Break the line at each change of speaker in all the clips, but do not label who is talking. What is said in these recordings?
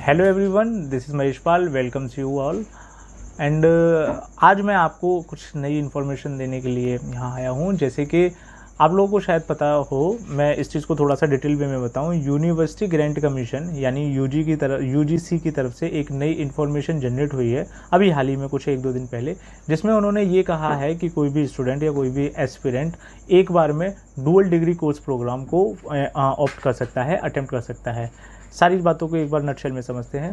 Hello everyone, this is Mahesh Pal, welcomes you all. And आज मैं आपको कुछ नई इन्फॉर्मेशन देने के लिए यहाँ आया हूँ। जैसे कि आप लोगों को शायद पता हो, मैं इस चीज़ को थोड़ा सा डिटेल वे में बताऊँ। यूनिवर्सिटी ग्रांट कमीशन यानी यूजीसी की तरफ से एक नई इन्फॉर्मेशन जनरेट हुई है अभी हाल ही में, कुछ एक दो दिन पहले, जिसमें उन्होंने ये कहा है कि कोई भी स्टूडेंट या कोई भी एस्पिरेंट एक बार में डुअल डिग्री कोर्स प्रोग्राम को ऑप्ट कर सकता है, अटेम्प्ट कर सकता है। सारी बातों को एक बार नटशेल में समझते हैं।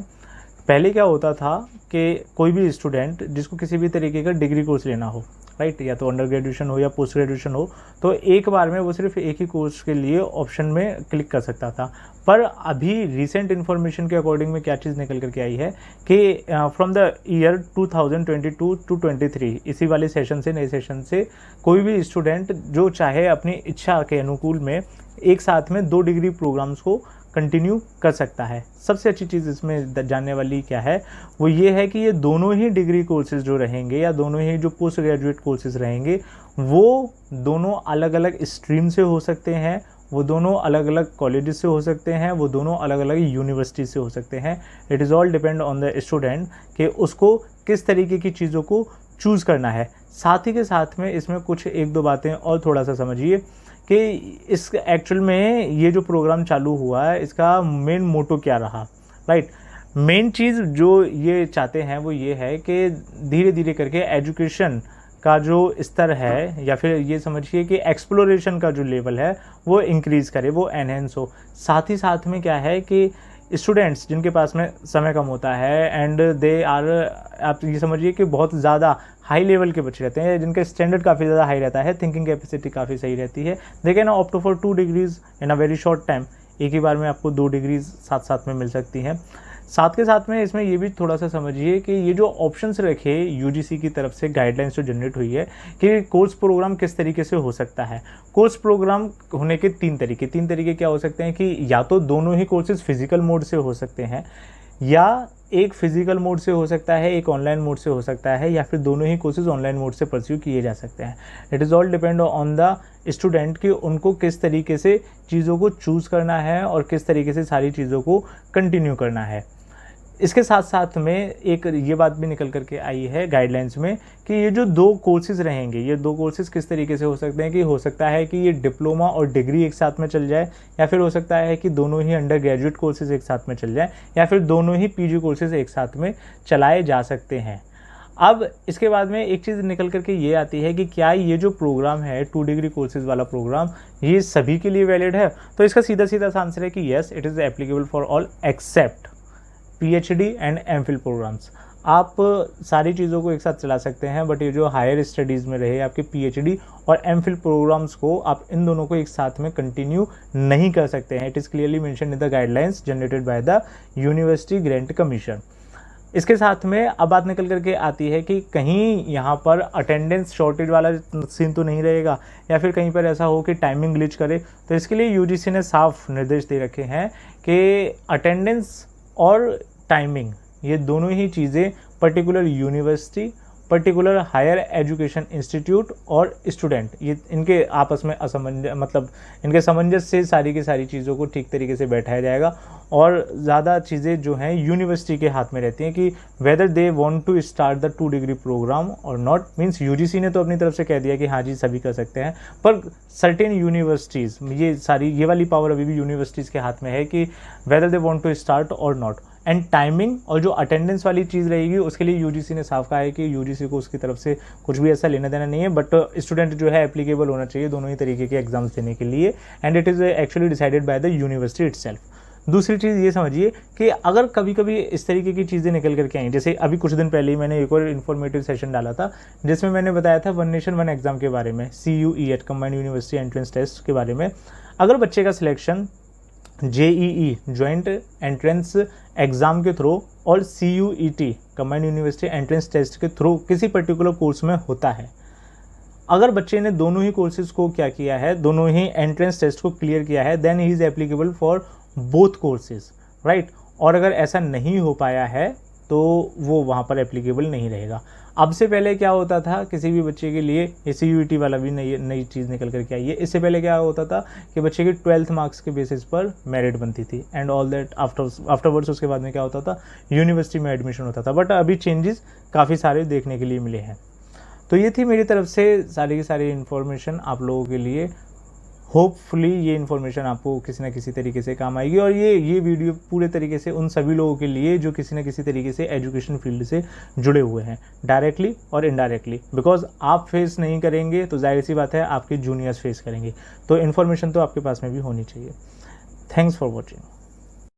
पहले क्या होता था कि कोई भी स्टूडेंट जिसको किसी भी तरीके का डिग्री कोर्स लेना हो, राइट, या तो अंडर ग्रेजुएशन हो या पोस्ट ग्रेजुएशन हो, तो एक बार में वो सिर्फ एक ही कोर्स के लिए ऑप्शन में क्लिक कर सकता था। पर अभी रिसेंट इन्फॉर्मेशन के अकॉर्डिंग में क्या चीज़ निकल करके आई है कि फ्रॉम द ईयर 2022 टू 23, इसी वाले सेशन से, नए सेशन से, कोई भी स्टूडेंट जो चाहे अपनी इच्छा के अनुकूल में एक साथ में 2 डिग्री प्रोग्राम्स को कंटिन्यू कर सकता है। सबसे अच्छी चीज़ इसमें जानने वाली क्या है, वो ये है कि ये दोनों ही डिग्री कोर्सेज जो रहेंगे या दोनों ही जो पोस्ट ग्रेजुएट कोर्सेज रहेंगे, वो दोनों अलग अलग स्ट्रीम से हो सकते हैं, वो दोनों अलग अलग कॉलेजेस से हो सकते हैं, वो दोनों अलग अलग यूनिवर्सिटी से हो सकते हैं। It is all depend on the student कि उसको किस तरीके की चीज़ों को चूज़ करना है। साथ ही के साथ में इसमें कुछ एक दो बातें और थोड़ा सा समझिए कि इस एक्चुअल में ये जो प्रोग्राम चालू हुआ है, इसका मेन मोटो क्या रहा, राइट। मेन चीज़ जो ये चाहते हैं वो ये है कि धीरे धीरे करके एजुकेशन का जो स्तर है, या फिर ये समझिए कि एक्सप्लोरेशन का जो लेवल है, वो इंक्रीज़ करे, वो एनहेंस हो। साथ ही साथ में क्या है कि स्टूडेंट्स जिनके पास में समय कम होता है एंड दे आर, आप ये समझिए कि बहुत ज़्यादा हाई लेवल के बच्चे रहते हैं, जिनका स्टैंडर्ड काफ़ी ज़्यादा हाई रहता है, थिंकिंग कैपेसिटी काफ़ी सही रहती है, they can opt for 2 degrees in a very short time. एक ही बार में आपको 2 डिग्रीज साथ साथ में मिल सकती हैं। साथ के साथ में इसमें ये भी थोड़ा सा समझिए कि ये जो ऑप्शंस रखे यूजीसी की तरफ से, गाइडलाइंस जो जनरेट हुई है कि कोर्स प्रोग्राम किस तरीके से हो सकता है। कोर्स प्रोग्राम होने के 3 तरीके क्या हो सकते हैं कि या तो दोनों ही कोर्सेज फिजिकल मोड से हो सकते हैं, या एक फिजिकल मोड से हो सकता है, एक ऑनलाइन मोड से हो सकता है, या फिर दोनों ही कोर्सेज ऑनलाइन मोड से परस्यू किए जा सकते हैं। It is all depend on the student कि उनको किस तरीके से चीज़ों को चूज़ करना है और किस तरीके से सारी चीज़ों को कंटिन्यू करना है। इसके साथ साथ में एक ये बात भी निकल करके आई है गाइडलाइंस में कि ये जो 2 कोर्सेज रहेंगे, ये 2 कोर्सेज किस तरीके से हो सकते हैं कि हो सकता है कि ये डिप्लोमा और डिग्री एक साथ में चल जाए, या फिर हो सकता है कि दोनों ही अंडर ग्रेजुएट कोर्सेज एक साथ में चल जाए, या फिर दोनों ही पीजी कोर्सेज एक साथ में चलाए जा सकते हैं। अब इसके बाद में एक चीज़ निकल करके ये आती है कि क्या ये जो प्रोग्राम है 2 डिग्री कोर्सेज वाला प्रोग्राम, ये सभी के लिए वैलिड है। तो इसका सीधा सीधा आंसर है कि yes, it is applicable for all except PhD and MPhil programmes. आप सारी चीज़ों को एक साथ चला सकते हैं, बट ये जो हायर स्टडीज़ में रहे आपके पीएचडी और एमफिल प्रोग्राम्स को, आप इन दोनों को एक साथ में कंटिन्यू नहीं कर सकते हैं। It is clearly mentioned in the guidelines generated by the university grant commission. इसके साथ में अब बात निकल करके आती है कि कहीं यहाँ पर अटेंडेंस शॉर्टेज वाला सीन तो नहीं रहेगा, या फिर कहीं पर ऐसा हो कि टाइमिंग ग्लिच करे। तो इसके लिए यूजीसी ने साफ निर्देश दे रखे हैं कि अटेंडेंस और टाइमिंग, ये दोनों ही चीज़ें particular university, particular higher education institute और स्टूडेंट, ये इनके आपस में इनके समंजस से सारी की सारी चीज़ों को ठीक तरीके से बैठाया जाएगा। और ज़्यादा चीज़ें जो हैं यूनिवर्सिटी के हाथ में रहती हैं कि whether they want to start the 2 degree programme और नॉट। मीन्स यूजीसी ने तो अपनी तरफ से कह दिया कि हाँ जी सभी कर सकते हैं, पर सर्टेन यूनिवर्सिटीज़, ये वाली पावर अभी भी यूनिवर्सिटीज़ के हाथ में है कि whether they want to start और नॉट। एंड टाइमिंग और जो अटेंडेंस वाली चीज़ रहेगी, उसके लिए यूजीसी ने साफ कहा है कि यूजीसी को उसकी तरफ से कुछ भी ऐसा लेना देना नहीं है, बट स्टूडेंट जो है एप्लीकेबल होना चाहिए दोनों ही तरीके के एग्जाम्स देने के लिए, and it is actually decided by the university itself. दूसरी चीज़ ये समझिए कि अगर कभी कभी इस तरीके की चीज़ें निकल करके आई, जैसे अभी कुछ दिन पहले ही मैंने एक और इन्फॉर्मेटिव सेशन डाला था जिसमें मैंने बताया था वन नेशन वन एग्ज़ाम के बारे में, CUET combined university entrance test के बारे में। अगर बच्चे का selection JEE joint entrance exam के थ्रू और CUET combined university entrance test के थ्रू किसी पर्टिकुलर कोर्स में होता है, अगर बच्चे ने दोनों ही कोर्सेज को क्या किया है, दोनों ही एंट्रेंस टेस्ट को क्लियर किया है, then he is applicable for both courses, right. और अगर ऐसा नहीं हो पाया है तो वो वहाँ पर एप्लीकेबल नहीं रहेगा। अब से पहले क्या होता था किसी भी बच्चे के लिए, ये CUET वाला भी नई चीज़ निकल कर के आई है। इससे पहले क्या होता था कि बच्चे की 12th मार्क्स के बेसिस पर मेरिट बनती थी एंड ऑल दैट। आफ्टरवर्ड्स उसके बाद में क्या होता था, यूनिवर्सिटी में एडमिशन होता था। बट अभी चेंजेस काफ़ी सारे देखने के लिए मिले हैं। तो ये थी मेरी तरफ से सारी की सारी इन्फॉर्मेशन आप लोगों के लिए। होपफुली ये इन्फॉर्मेशन आपको किसी न किसी तरीके से काम आएगी, और ये वीडियो पूरे तरीके से उन सभी लोगों के लिए जो किसी न किसी तरीके से एजुकेशन फील्ड से जुड़े हुए हैं, डायरेक्टली और इनडायरेक्टली। बिकॉज आप फेस नहीं करेंगे तो जाहिर सी बात है आपके जूनियर्स फेस करेंगे, तो इन्फॉर्मेशन तो आपके पास में भी होनी चाहिए। Thanks for watching.